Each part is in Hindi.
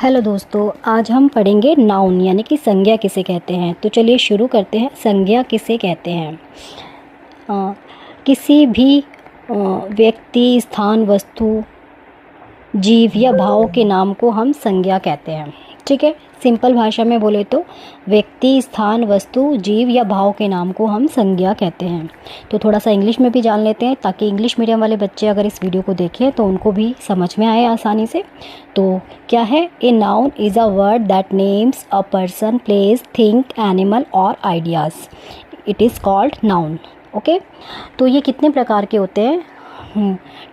हेलो दोस्तों, आज हम पढ़ेंगे नाउन यानी कि संज्ञा किसे कहते हैं। तो चलिए शुरू करते हैं। संज्ञा किसे कहते हैं? किसी भी व्यक्ति, स्थान, वस्तु, जीव या भाव के नाम को हम संज्ञा कहते हैं। ठीक है, सिंपल भाषा में बोले तो व्यक्ति, स्थान, वस्तु, जीव या भाव के नाम को हम संज्ञा कहते हैं। तो थोड़ा सा इंग्लिश में भी जान लेते हैं ताकि इंग्लिश मीडियम वाले बच्चे अगर इस वीडियो को देखें तो उनको भी समझ में आए आसानी से। तो क्या है? A noun is a word that names a person, place, thing, animal और ideas. It is called noun. Okay, तो ये कितने प्रकार के होते हैं?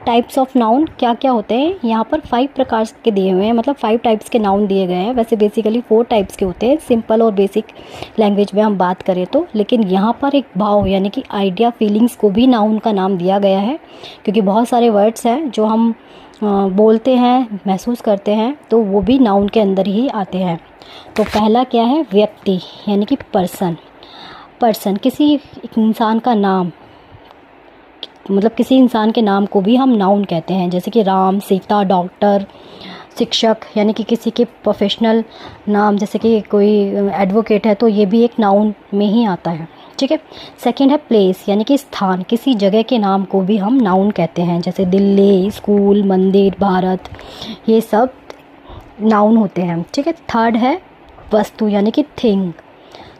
टाइप्स ऑफ नाउन क्या क्या होते हैं? यहाँ पर 5 प्रकार के दिए हुए हैं, मतलब 5 टाइप्स के नाउन दिए गए हैं। वैसे बेसिकली 4 टाइप्स के होते हैं, सिंपल और बेसिक लैंग्वेज में हम बात करें तो। लेकिन यहाँ पर एक भाव यानी कि आइडिया, फीलिंग्स को भी नाउन का नाम दिया गया है, क्योंकि बहुत सारे वर्ड्स हैं जो हम बोलते हैं, महसूस करते हैं, तो वो भी नाउन के अंदर ही आते हैं। तो पहला क्या है? व्यक्ति यानी कि पर्सन किसी इंसान का नाम, मतलब किसी इंसान के नाम को भी हम नाउन कहते हैं। जैसे कि राम, सीता, डॉक्टर, शिक्षक, यानी कि किसी के प्रोफेशनल नाम, जैसे कि कोई एडवोकेट है तो ये भी एक नाउन में ही आता है। ठीक है। सेकंड है प्लेस यानी कि स्थान, किसी जगह के नाम को भी हम नाउन कहते हैं। जैसे दिल्ली, स्कूल, मंदिर, भारत, ये सब नाउन होते हैं। ठीक है। थर्ड है वस्तु यानी कि थिंग,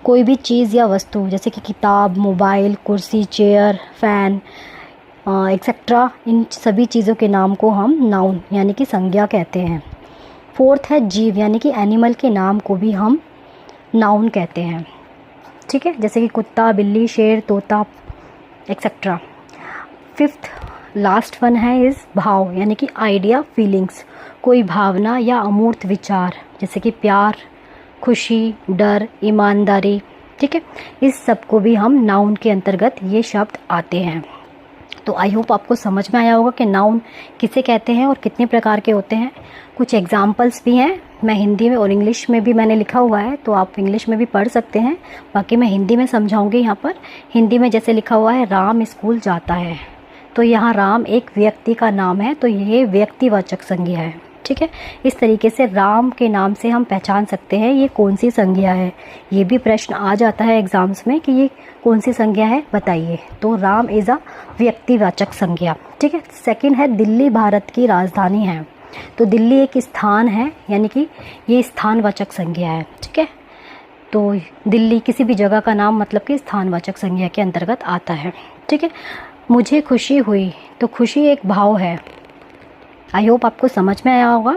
कोई भी चीज़ या वस्तु, जैसे कि किताब, मोबाइल, कुर्सी, चेयर, फ़ैन एक्सेट्रा, इन सभी चीज़ों के नाम को हम नाउन यानी कि संज्ञा कहते हैं। फोर्थ है जीव यानी कि एनिमल के नाम को भी हम नाउन कहते हैं। ठीक है, जैसे कि कुत्ता, बिल्ली, शेर, तोता एक्सेट्रा। फिफ्थ लास्ट वन है इस भाव यानी कि आइडिया, फीलिंग्स, कोई भावना या अमूर्त विचार, जैसे कि प्यार, खुशी, डर, ईमानदारी। ठीक है, इस सब को भी हम नाउन के अंतर्गत ये शब्द आते हैं। तो आई होप आपको समझ में आया होगा कि नाउन किसे कहते हैं और कितने प्रकार के होते हैं। कुछ एग्जाम्पल्स भी हैं, मैं हिंदी में और इंग्लिश में भी मैंने लिखा हुआ है, तो आप इंग्लिश में भी पढ़ सकते हैं। बाकी मैं हिंदी में समझाऊंगी। यहाँ पर हिंदी में जैसे लिखा हुआ है, राम स्कूल जाता है, तो यहाँ राम एक व्यक्ति का नाम है, तो ये व्यक्तिवाचक संज्ञा है। ठीक है, इस तरीके से राम के नाम से हम पहचान सकते हैं ये कौन सी संज्ञा है। ये भी प्रश्न आ जाता है एग्जाम्स में कि ये कौन सी संज्ञा है, बताइए। तो राम इज़ अ व्यक्तिवाचक संज्ञा। ठीक है। सेकंड है दिल्ली भारत की राजधानी है, तो दिल्ली एक स्थान है, यानी कि ये स्थानवाचक संज्ञा है। ठीक है, तो दिल्ली किसी भी जगह का नाम मतलब कि स्थानवाचक संज्ञा के अंतर्गत आता है। ठीक है। मुझे खुशी हुई, तो खुशी एक भाव है। आई होप आपको समझ में आया होगा।